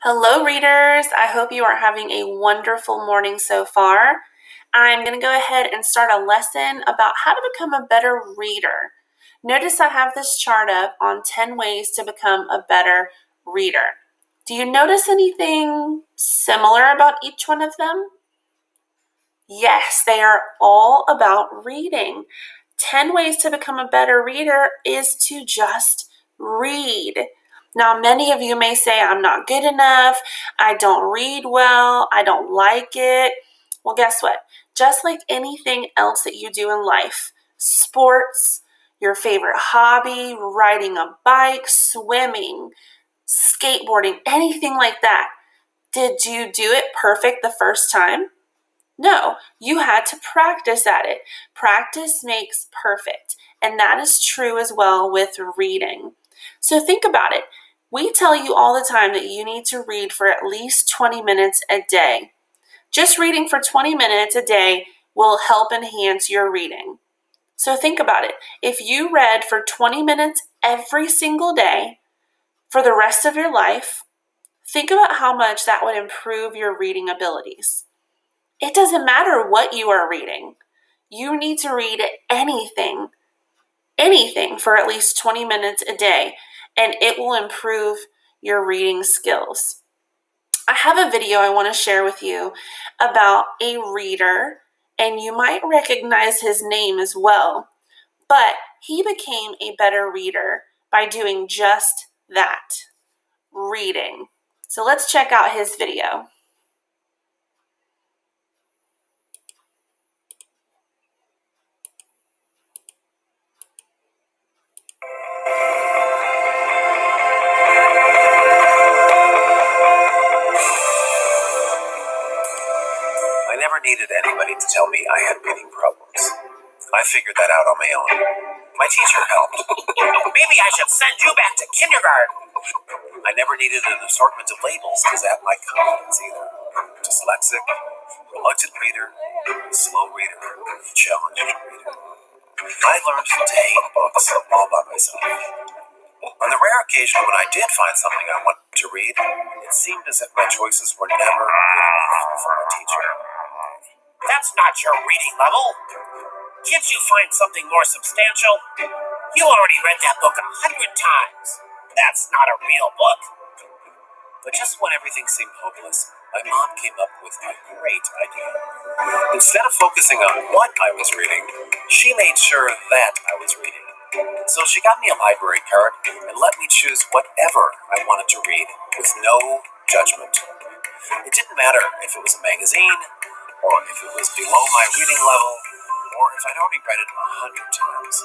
Hello, readers. I hope you are having a wonderful morning so far. I'm going to go ahead and start a lesson about how to become a better reader. Notice I have this chart up on 10 ways to become a better reader. Do you notice anything similar about each one of them? Yes, they are all about reading. 10 ways to become a better reader is to just read. Now, many of you may say, I'm not good enough, I don't read well, I don't like it. Well, guess what? Just like anything else that you do in life, sports, your favorite hobby, riding a bike, swimming, skateboarding, anything like that, did you do it perfect the first time? No, you had to practice at it. Practice makes perfect. And that is true as well with reading. So think about it. We tell you all the time that you need to read for at least 20 minutes a day. Just reading for 20 minutes a day will help enhance your reading. So think about it. If you read for 20 minutes every single day for the rest of your life, think about how much that would improve your reading abilities. It doesn't matter what you are reading. You need to read anything for at least 20 minutes a day, and it will improve your reading skills. I have a video I want to share with you about a reader, and you might recognize his name as well, but he became a better reader by doing just that, reading. So let's check out his video. I never needed anybody to tell me I had reading problems. I figured that out on my own. My teacher helped. Maybe I should send you back to kindergarten. I never needed an assortment of labels to zap my confidence either. Dyslexic, reluctant reader, slow reader, challenged reader. I learned to hate books all by myself. On the rare occasion when I did find something I wanted to read, it seemed as if my choices were never good enough for my teacher. That's not your reading level. Can't you find something more substantial? You already read that book 100 times. That's not a real book. But just when everything seemed hopeless, my mom came up with a great idea. Instead of focusing on what I was reading, she made sure that I was reading. So she got me a library card and let me choose whatever I wanted to read with no judgment. It didn't matter if it was a magazine, or if it was below my reading level, or if I'd already read it 100 times.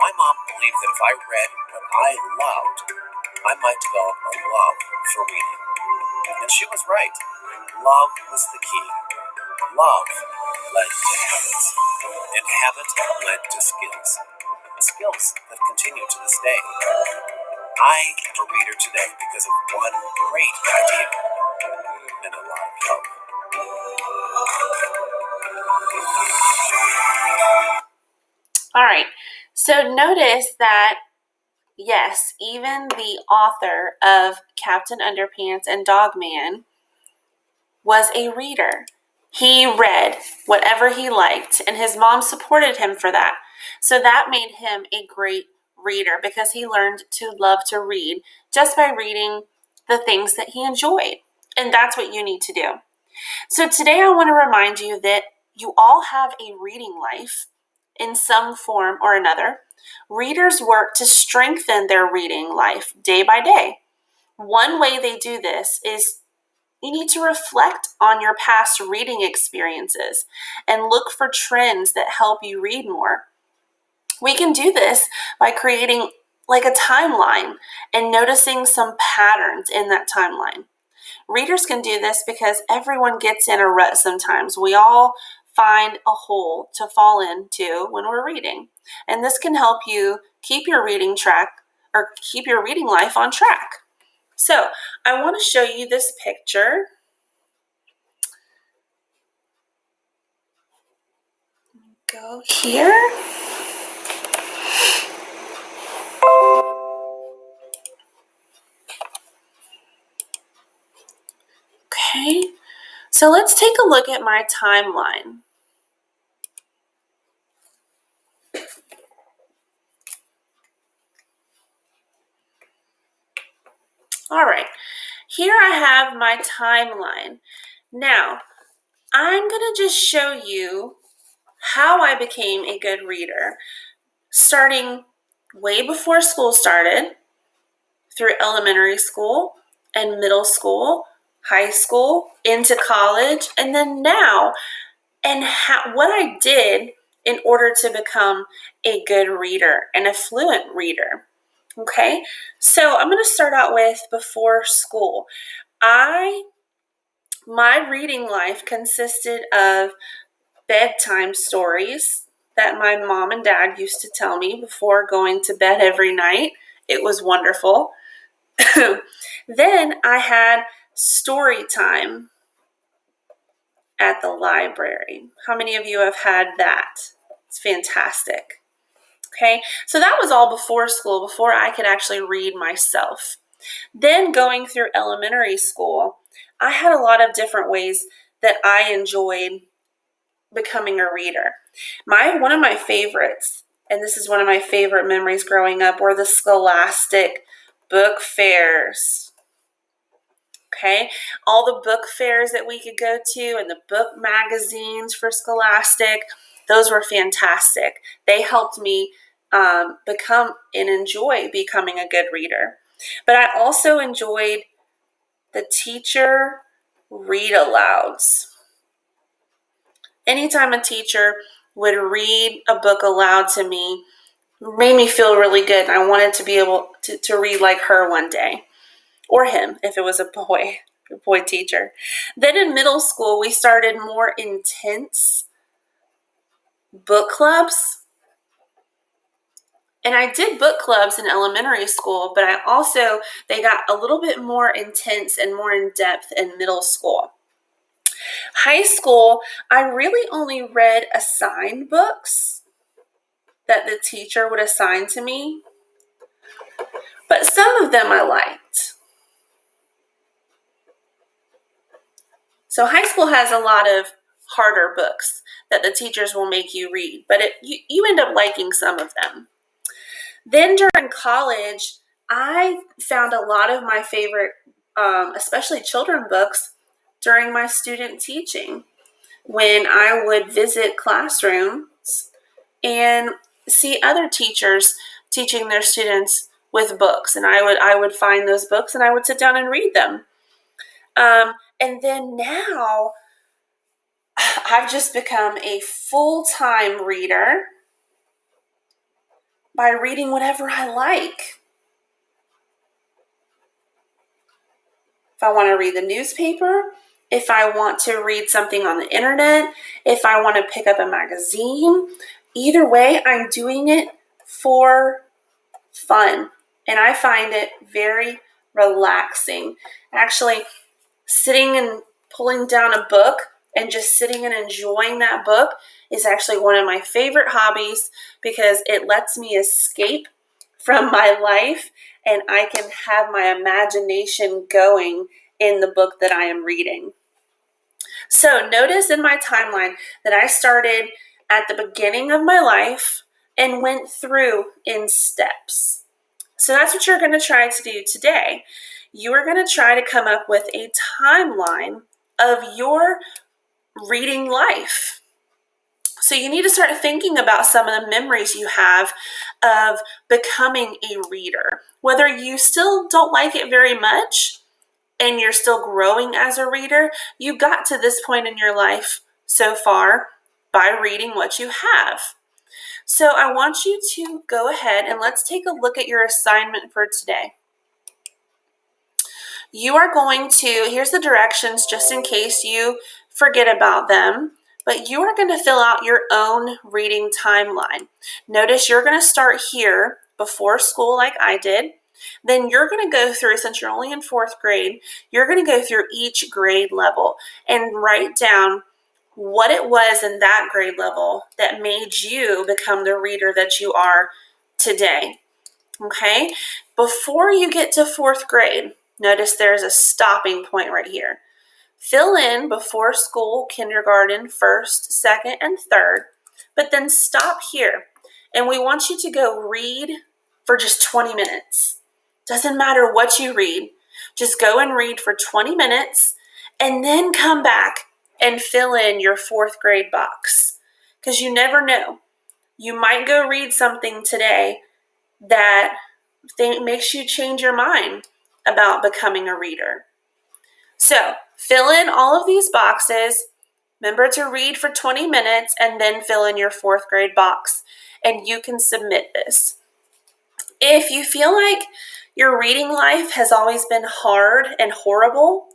My mom believed that if I read what I loved, I might develop a love for reading. And she was right. Love was the key. Love led to habits, and habit led to skills. Skills that continue to this day. I am a reader today because of one great idea and a lot of help. All right, so notice that, yes, even the author of Captain Underpants and Dogman was a reader. He read whatever he liked, and his mom supported him for that. So that made him a great reader because he learned to love to read just by reading the things that he enjoyed. And that's what you need to do. So today I want to remind you that you all have a reading life in some form or another. Readers work to strengthen their reading life day by day. One way they do this is you need to reflect on your past reading experiences and look for trends that help you read more. We can do this by creating like a timeline and noticing some patterns in that timeline. Readers can do this because everyone gets in a rut sometimes. We all find a hole to fall into when we're reading. And this can help you keep your reading life on track. So I want to show you this picture. Go here. Okay, so let's take a look at my timeline. All right, here I have my timeline. Now, I'm going to just show you how I became a good reader, starting way before school started, through elementary school and middle school, high school, into college, and then now, and what I did in order to become a good reader and a fluent reader. Okay, so I'm going to start out with before school. My reading life consisted of bedtime stories that my mom and dad used to tell me before going to bed every night. It was wonderful. Then I had story time at the library. How many of you have had that? It's fantastic. Okay, so that was all before school, before I could actually read myself. Then going through elementary school, I had a lot of different ways that I enjoyed becoming a reader. One of my favorites, and this is one of my favorite memories growing up, were the scholastic book fairs. Okay, all the book fairs that we could go to and the book magazines for Scholastic, those were fantastic. They helped me become and enjoy becoming a good reader. But I also enjoyed the teacher read alouds. Anytime a teacher would read a book aloud to me, made me feel really good. I wanted to be able to read like her one day, or him if it was a boy teacher. Then in middle school, we started more intense book clubs. And I did book clubs in elementary school, but they got a little bit more intense and more in depth in middle school. High school, I really only read assigned books that the teacher would assign to me, but some of them I liked. So high school has a lot of harder books that the teachers will make you read, but you end up liking some of them. Then during college, I found a lot of my favorite, especially children books, during my student teaching, when I would visit classrooms and see other teachers teaching their students with books, and I would find those books and I would sit down and read them. And then now I've just become a full-time reader by reading whatever I like. If I want to read the newspaper, if I want to read something on the internet, if I want to pick up a magazine, either way, I'm doing it for fun. And I find it very relaxing. Actually, sitting and pulling down a book and just sitting and enjoying that book is actually one of my favorite hobbies, because it lets me escape from my life and I can have my imagination going in the book that I am reading. So notice in my timeline that I started at the beginning of my life and went through in steps. So that's what you're going to try to do today. You are going to try to come up with a timeline of your reading life. So you need to start thinking about some of the memories you have of becoming a reader. Whether you still don't like it very much and you're still growing as a reader, you got to this point in your life so far by reading what you have. So I want you to go ahead and let's take a look at your assignment for today. You are going to, here's the directions just in case you forget about them, but you are going to fill out your own reading timeline. Notice you're going to start here before school like I did. Then you're going to go through, since you're only in 4th grade, you're going to go through each grade level and write down what it was in that grade level that made you become the reader that you are today. Okay? Before you get to 4th grade, notice there's a stopping point right here. Fill in before school, kindergarten, first, second, and third, but then stop here. And we want you to go read for just 20 minutes. Doesn't matter what you read. Just go and read for 20 minutes and then come back and fill in your fourth grade box. Because you never know. You might go read something today that makes you change your mind about becoming a reader. So fill in all of these boxes. Remember to read for 20 minutes and then fill in your fourth grade box. And you can submit this. If you feel like your reading life has always been hard and horrible,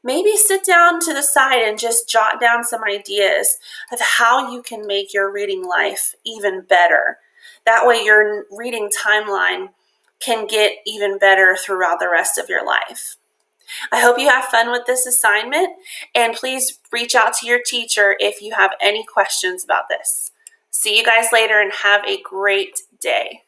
maybe sit down to the side and just jot down some ideas of how you can make your reading life even better. That way your reading timeline can get even better throughout the rest of your life. I hope you have fun with this assignment, and please reach out to your teacher if you have any questions about this. See you guys later and have a great day.